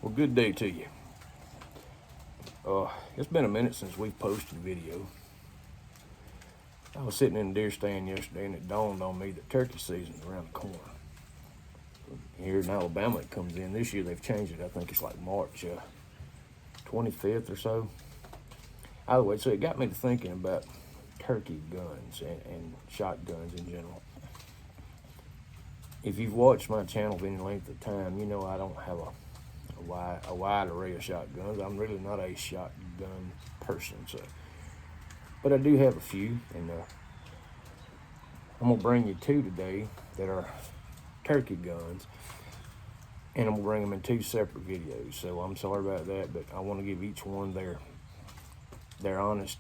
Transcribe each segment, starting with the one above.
Well, good day to you. It's been a minute since we've posted a video. I was sitting in the deer stand yesterday and it dawned on me that turkey season's around the corner. Here in Alabama it comes in. This year they've changed it. I think it's like March 25th or so. Either way, so it got me to thinking about turkey guns and shotguns in general. If you've watched my channel for any length of time, you know I don't have a wide array of shotguns. I'm really not a shotgun person, but I do have a few, and I'm gonna bring you two today that are turkey guns, and I'm gonna bring them in two separate videos. So I'm sorry about that, but I want to give each one their honest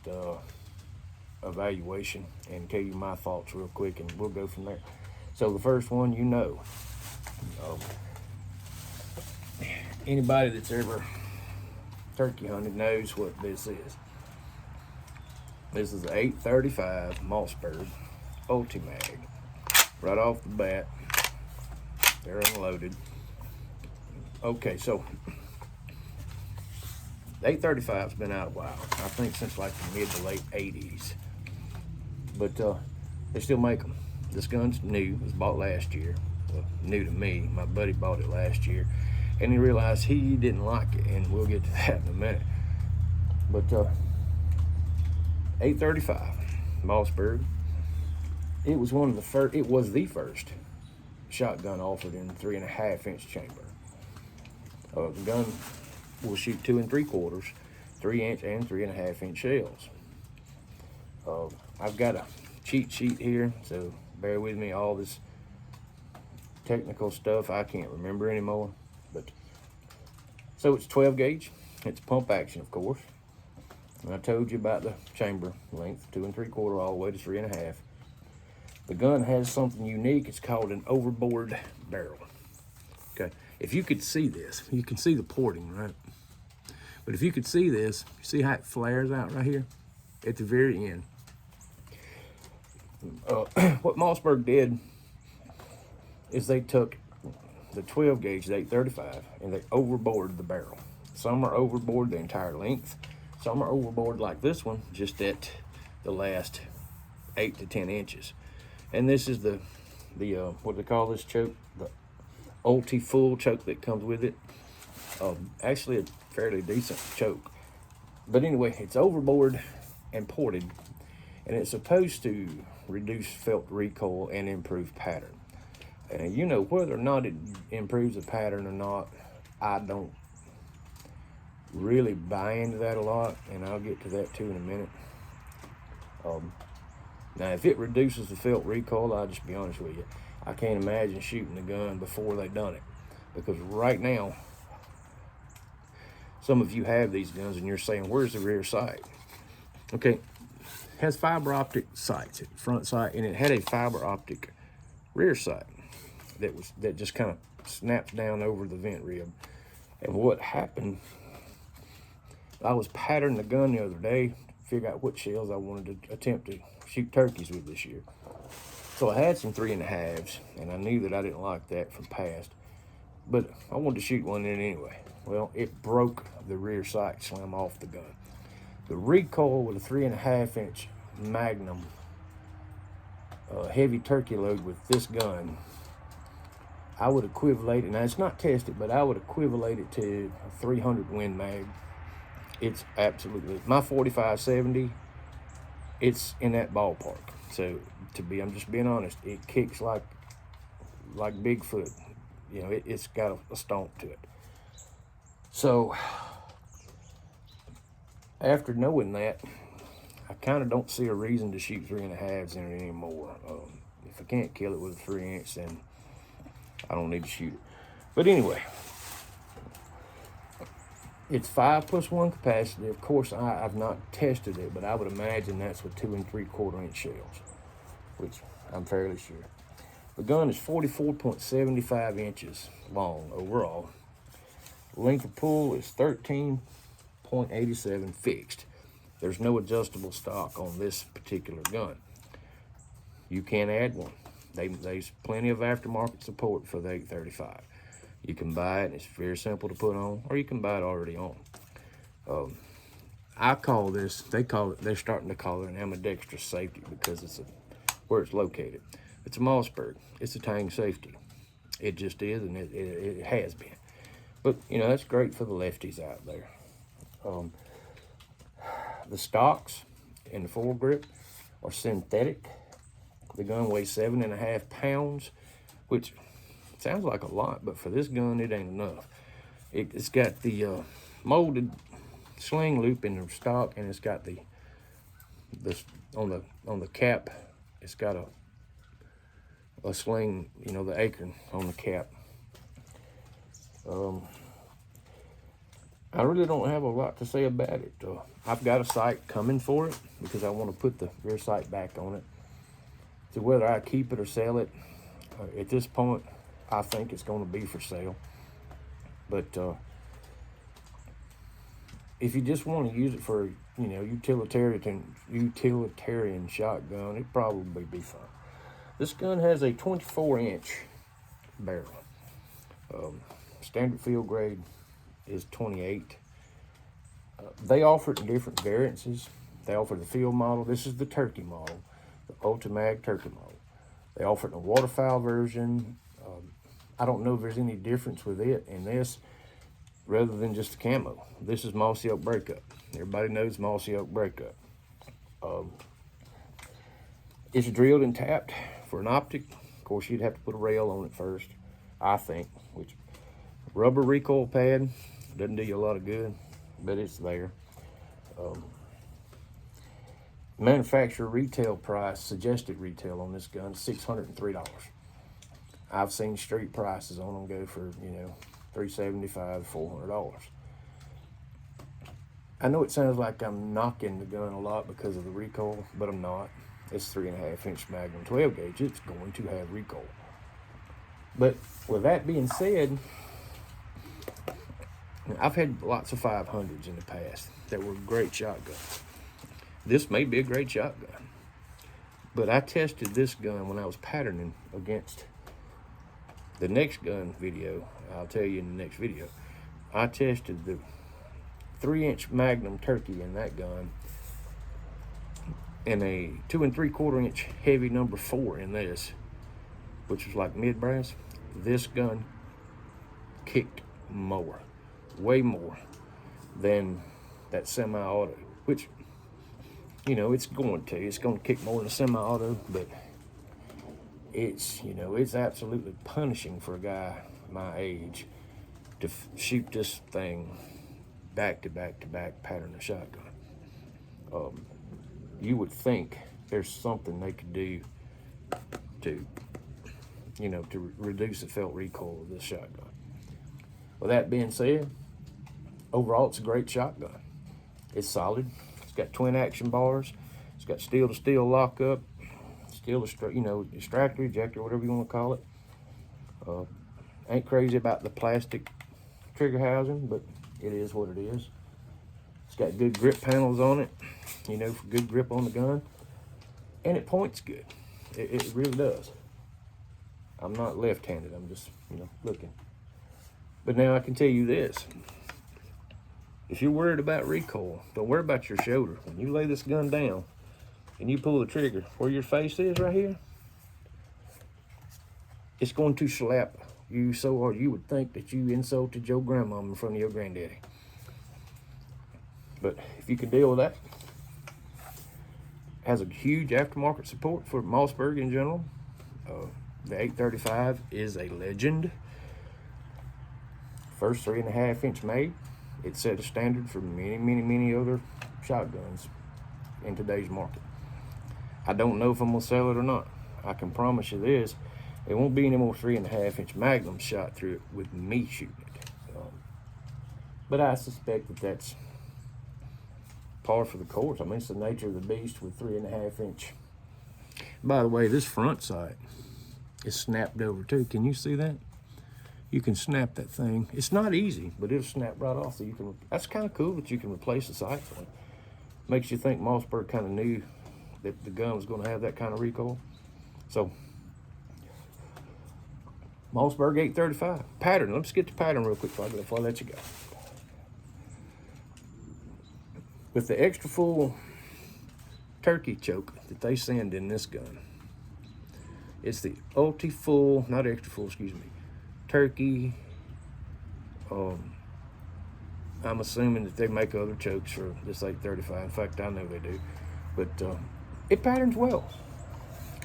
evaluation and tell you my thoughts real quick, and we'll go from there. So the first one, anybody that's ever turkey hunted knows what this is. This is an 835 Mossberg UltiMag. Right off the bat, they're unloaded. Okay, so the 835's been out a while. I think since like the mid to late 80s. But they still make them. This gun's new. It was bought last year. Well, new to me. My buddy bought it last year, and he realized he didn't like it, and we'll get to that in a minute. But 835 Mossberg. It was one of the first. It was the first shotgun offered in 3.5-inch chamber. The gun will shoot 2 3/4, 3-inch and 3.5-inch shells. I've got a cheat sheet here, so bear with me. All this technical stuff I can't remember anymore. But so it's 12 gauge. It's pump action, of course. And I told you about the chamber length, 2 3/4 all the way to 3.5. The gun has something unique. It's called an overboard barrel. Okay, if you could see this, you can see the porting, right? But if you could see this, you see how it flares out right here at the very end. What Mossberg did is they took the 12 gauge, the 835, and they overboarded the barrel. Some are overboard the entire length. Some are overboard like this one, just at the last 8 to 10 inches. And this is the what do they call this choke? The Ulti full choke that comes with it. Actually a fairly decent choke. But anyway, it's overboard and ported, and it's supposed to reduce felt recoil and improve pattern. And you know, whether or not it improves the pattern or not, I don't really buy into that a lot, and I'll get to that too in a minute. Now, if it reduces the felt recoil, I'll just be honest with you, I can't imagine shooting the gun before they done it. Because right now, some of you have these guns and you're saying, where's the rear sight? Okay, it has fiber optic sights, front sight, and it had a fiber optic rear sight that just kind of snaps down over the vent rib. And what happened, I was patterning the gun the other day to figure out what shells I wanted to attempt to shoot turkeys with this year. So I had some 3.5s, and I knew that I didn't like that from past, but I wanted to shoot one in anyway. Well, it broke the rear sight slam off the gun. The recoil with a 3.5-inch Magnum heavy turkey load with this gun, I would equivalent it, now it's not tested, but I would equivalent it to a 300 Win Mag. It's absolutely, my 45-70, it's in that ballpark. So I'm just being honest, it kicks like Bigfoot. You know, it's got a stomp to it. So after knowing that, I kind of don't see a reason to shoot 3.5s in it anymore. If I can't kill it with a 3-inch, then I don't need to shoot it. But anyway, it's 5+1 capacity. Of course, I've not tested it, but I would imagine that's with 2 3/4-inch shells, which I'm fairly sure. The gun is 44.75 inches long overall. Length of pull is 13.87 fixed. There's no adjustable stock on this particular gun. You can add one. There's plenty of aftermarket support for the 835. You can buy it, and it's very simple to put on, or you can buy it already on. I call this, they're starting to call it an ambidextrous safety because it's where it's located. It's a Mossberg. It's a Tang safety. It just is, and it has been. But, you know, that's great for the lefties out there. The stocks and the foregrip are synthetic. The gun weighs 7.5 pounds, which sounds like a lot, but for this gun, it ain't enough. It's got the molded sling loop in the stock, and it's got the on the cap. It's got a sling, you know, the acorn on the cap. I really don't have a lot to say about it. I've got a sight coming for it because I want to put the rear sight back on it. So whether I keep it or sell it, at this point, I think it's going to be for sale. But if you just want to use it for, you know, utilitarian shotgun, it'd probably be fine. This gun has a 24-inch barrel. Standard field grade is 28. They offer it in different variances. They offer the field model. This is the turkey model, the UltiMag turkey model. They offer it in a waterfowl version. I don't know if there's any difference with it and this, rather than just the camo. This is mossy oak breakup. Everybody knows mossy oak breakup. It's drilled and tapped for an optic. Of course, you'd have to put a rail on it first, I think, which rubber recoil pad doesn't do you a lot of good, but it's there. Manufacturer retail price, suggested retail on this gun, $603. I've seen street prices on them go for, you know, $375, $400. I know it sounds like I'm knocking the gun a lot because of the recoil, but I'm not. It's 3.5-inch Magnum 12 gauge. It's going to have recoil. But with that being said, I've had lots of 500s in the past that were great shotguns. This may be a great shotgun, but I tested this gun when I was patterning against the next gun video. I'll tell you in the next video. I tested the 3-inch Magnum turkey in that gun and a 2 3/4-inch heavy number 4 in this, which was like mid brass. This gun kicked more, way more than that semi-auto, which, you know, it's going to kick more than a semi-auto, but it's, you know, it's absolutely punishing for a guy my age to shoot this thing back to back to back pattern of shotgun. You would think there's something they could do to, you know, to reduce the felt recoil of this shotgun. With that being said, overall, it's a great shotgun. It's solid. It's got twin action bars. It's got steel to steel lockup, steel to, you know, extractor, ejector, whatever you want to call it. Ain't crazy about the plastic trigger housing, but it is what it is. It's got good grip panels on it, you know, for good grip on the gun, and it points good. It really does. I'm not left-handed. I'm just, you know, looking. But now I can tell you this. If you're worried about recoil, don't worry about your shoulder. When you lay this gun down and you pull the trigger, where your face is right here, it's going to slap you so hard you would think that you insulted your grandmama in front of your granddaddy. But if you can deal with that, has a huge aftermarket support for Mossberg in general. The 835 is a legend. First 3.5-inch made. It set a standard for many other shotguns in today's market. I don't know if I'm gonna sell it or not. I can promise you this: there won't be any more 3.5-inch Magnums shot through it with me shooting it. But I suspect that that's par for the course. I mean, it's the nature of the beast with 3.5-inch. By the way, this front sight is snapped over too. Can you see that? You can snap that thing. It's not easy, but it'll snap right off. So you can. That's kind of cool that you can replace the sights on it. Makes you think Mossberg kind of knew that the gun was going to have that kind of recoil. So Mossberg 835. Pattern. Let's get the pattern real quick before I let you go. With the extra full turkey choke that they send in this gun, it's the full, not extra full, excuse me, turkey. I'm assuming that they make other chokes for this 835. In fact, I know they do. But it patterns well.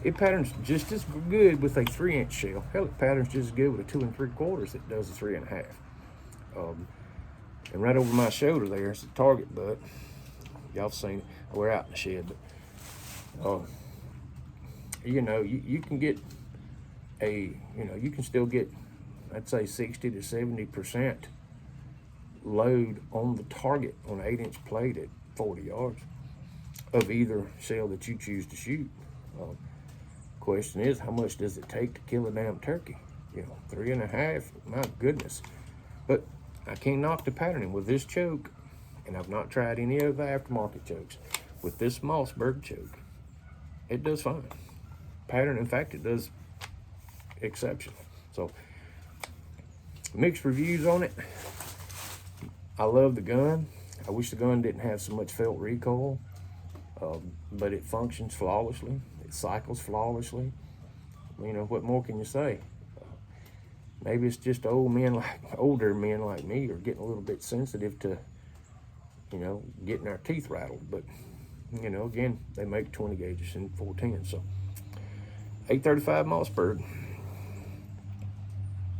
It patterns just as good with a 3-inch shell. Hell, it patterns just as good with a 2 3/4 that does a 3.5. And right over my shoulder there is the target butt. Y'all seen it. We're out in the shed, but you know, you can get you can still get, I'd say 60 to 70% load on the target on an 8-inch plate at 40 yards of either shell that you choose to shoot. Question is, how much does it take to kill a damn turkey? 3.5, my goodness. But I can't knock the patterning with this choke, and I've not tried any of the aftermarket chokes. With this Mossberg choke, it does fine. Pattern, in fact, it does exceptional. So, mixed reviews on it. I love the gun. I wish the gun didn't have so much felt recoil, but it functions flawlessly. It cycles flawlessly. What more can you say? Maybe it's just older men like me are getting a little bit sensitive to, getting our teeth rattled. But, again, they make 20 gauges in 410. So, 835 Mossberg.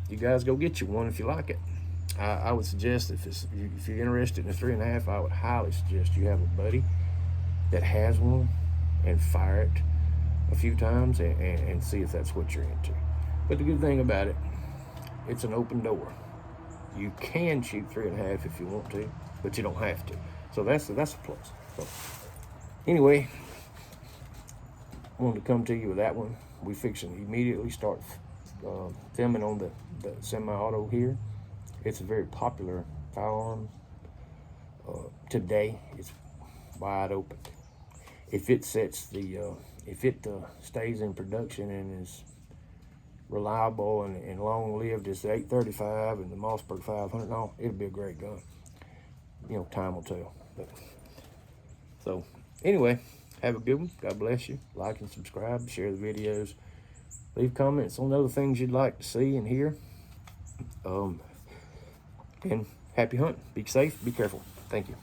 You guys go get you one if you like it. I would suggest if you're interested in a 3.5, I would highly suggest you have a buddy that has one and fire it a few times and see if that's what you're into. But the good thing about it, it's an open door. You can shoot 3.5 if you want to, but you don't have to. So that's a plus. So anyway, wanted to come to you with that one. We fixing to immediately start filming on the semi-auto here. It's a very popular firearm. Today, it's wide open. If it stays in production and is reliable and long-lived as the 835 and the Mossberg 500, it'll be a great gun. Time will tell. So, anyway, have a good one. God bless you. Like and subscribe. Share the videos. Leave comments on other things you'd like to see and hear. And happy hunting. Be safe. Be careful. Thank you.